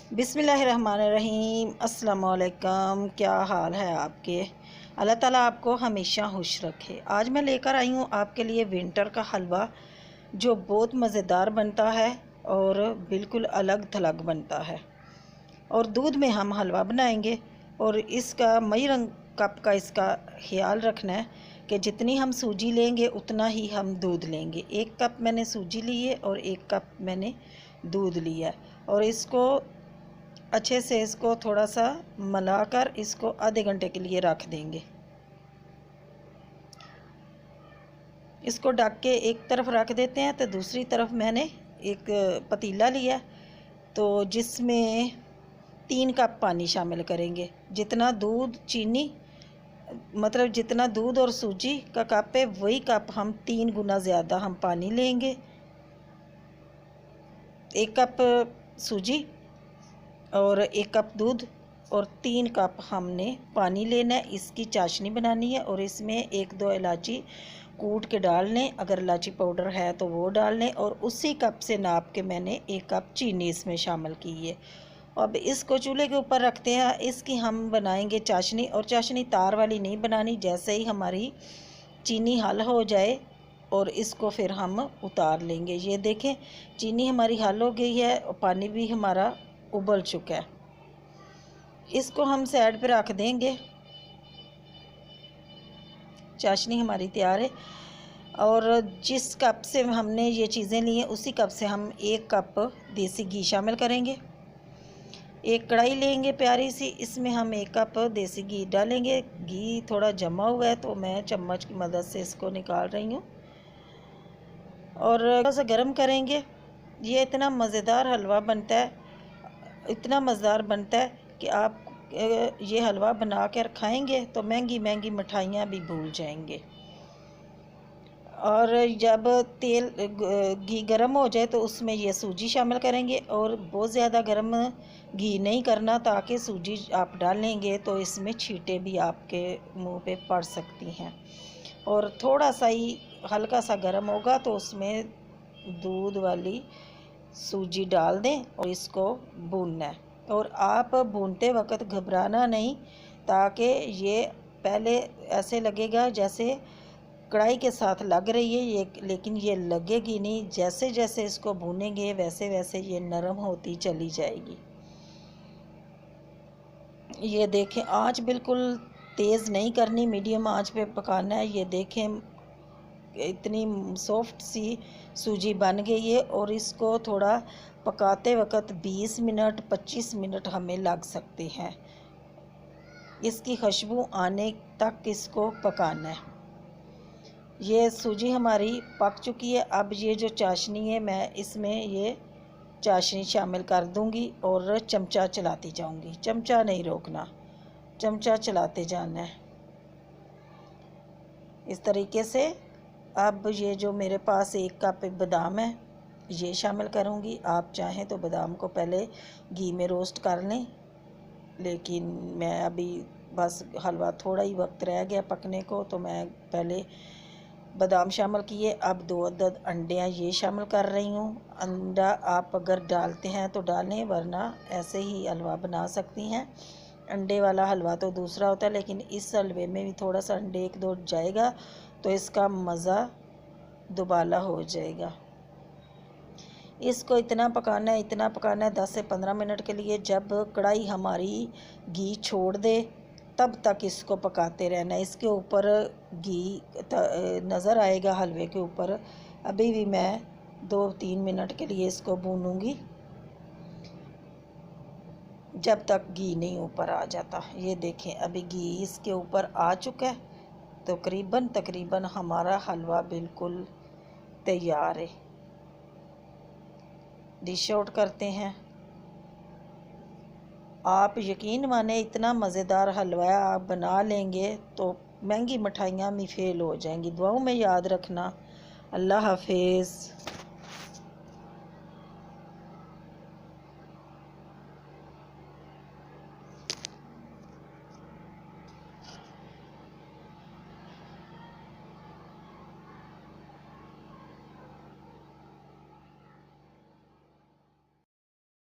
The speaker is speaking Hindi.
बिस्मिल्लाहिर्रहमानिर्रहीम। अस्सलाम वालेकुम। क्या हाल है आपके? अल्लाह ताला आपको हमेशा खुश रखे। आज मैं लेकर आई हूँ आपके लिए विंटर का हलवा, जो बहुत मज़ेदार बनता है और बिल्कुल अलग थलग बनता है। और दूध में हम हलवा बनाएंगे और इसका मई रंग कप का इसका ख्याल रखना है कि जितनी हम सूजी लेंगे उतना ही हम दूध लेंगे। 1 कप मैंने सूजी ली है और 1 कप मैंने दूध लिया है। और इसको अच्छे से इसको थोड़ा सा मिलाकर इसको आधे घंटे के लिए रख देंगे। इसको ढक के एक तरफ रख देते हैं। तो दूसरी तरफ मैंने एक पतीला लिया, तो जिसमें 3 कप पानी शामिल करेंगे। जितना दूध चीनी मतलब जितना दूध और सूजी का कप है, वही कप हम 3 गुना ज़्यादा हम पानी लेंगे। 1 कप सूजी और 1 कप दूध और 3 कप हमने पानी लेना है। इसकी चाशनी बनानी है और इसमें 1-2 इलायची कूट के डाल लें। अगर इलायची पाउडर है तो वो डाल लें। और उसी कप से नाप के मैंने 1 कप चीनी इसमें शामिल की है। अब इसको चूल्हे के ऊपर रखते हैं। इसकी हम बनाएंगे चाशनी, और चाशनी तार वाली नहीं बनानी। जैसे ही हमारी चीनी हल हो जाए और इसको फिर हम उतार लेंगे। ये देखें, चीनी हमारी हल हो गई है और पानी भी हमारा उबल चुका है। इसको हम साइड पे रख देंगे। चाशनी हमारी तैयार है। और जिस कप से हमने ये चीज़ें ली हैं, उसी कप से हम 1 कप देसी घी शामिल करेंगे। एक कढ़ाई लेंगे प्यारी सी, इसमें हम 1 कप देसी घी डालेंगे। घी थोड़ा जमा हुआ है तो मैं चम्मच की मदद से इसको निकाल रही हूँ और थोड़ा सा गर्म करेंगे। ये इतना मज़ेदार हलवा बनता है, इतना मज़ेदार बनता है कि आप ये हलवा बना कर खाएंगे तो महंगी महंगी मिठाइयाँ भी भूल जाएंगे। और जब तेल घी गर्म हो जाए तो उसमें ये सूजी शामिल करेंगे। और बहुत ज़्यादा गर्म घी नहीं करना, ताकि सूजी आप डालेंगे तो इसमें छींटे भी आपके मुंह पे पड़ सकती हैं। और थोड़ा सा ही हल्का सा गर्म होगा तो उसमें दूध वाली सूजी डाल दें और इसको भूनना है। और आप भूनते वक्त घबराना नहीं, ताकि ये पहले ऐसे लगेगा जैसे कढ़ाई के साथ लग रही है ये, लेकिन ये लगेगी नहीं। जैसे जैसे इसको भूनेंगे वैसे वैसे ये नरम होती चली जाएगी। ये देखें, आंच बिल्कुल तेज़ नहीं करनी, मीडियम आंच पे पकाना है। ये देखें, इतनी सॉफ्ट सी सूजी बन गई है। और इसको थोड़ा पकाते वक्त 20 मिनट 25 मिनट हमें लग सकते हैं। इसकी खुशबू आने तक इसको पकाना है। ये सूजी हमारी पक चुकी है। अब ये जो चाशनी है, मैं इसमें ये चाशनी शामिल कर दूंगी और चमचा चलाती जाऊंगी। चमचा नहीं रोकना, चमचा चलाते जाना है इस तरीके से। अब ये जो मेरे पास 1 कप बादाम है, ये शामिल करूँगी। आप चाहें तो बादाम को पहले घी में रोस्ट कर लें, लेकिन मैं अभी बस हलवा थोड़ा ही वक्त रह गया पकने को, तो मैं पहले बादाम शामिल किए। अब 2 अदद अंडे ये शामिल कर रही हूँ। अंडा आप अगर डालते हैं तो डालें, वरना ऐसे ही हलवा बना सकती हैं। अंडे वाला हलवा तो दूसरा होता है, लेकिन इस हलवे में भी थोड़ा सा अंडे 1-2 जाएगा तो इसका मज़ा दुबाला हो जाएगा। इसको इतना पकाना है, इतना पकाना है 10 से 15 मिनट के लिए। जब कढ़ाई हमारी घी छोड़ दे तब तक इसको पकाते रहना है। इसके ऊपर घी नज़र आएगा हलवे के ऊपर। अभी भी मैं 2-3 मिनट के लिए इसको भूनूंगी, जब तक घी नहीं ऊपर आ जाता। ये देखें, अभी घी इसके ऊपर आ चुका है। तो तकरीबन हमारा हलवा बिल्कुल तैयार है। डिश आउट करते हैं। आप यकीन माने, इतना मज़ेदार हलवा आप बना लेंगे तो महंगी मिठाइयाँ भी फेल हो जाएंगी। दुआओं में याद रखना। अल्लाह हाफिज़।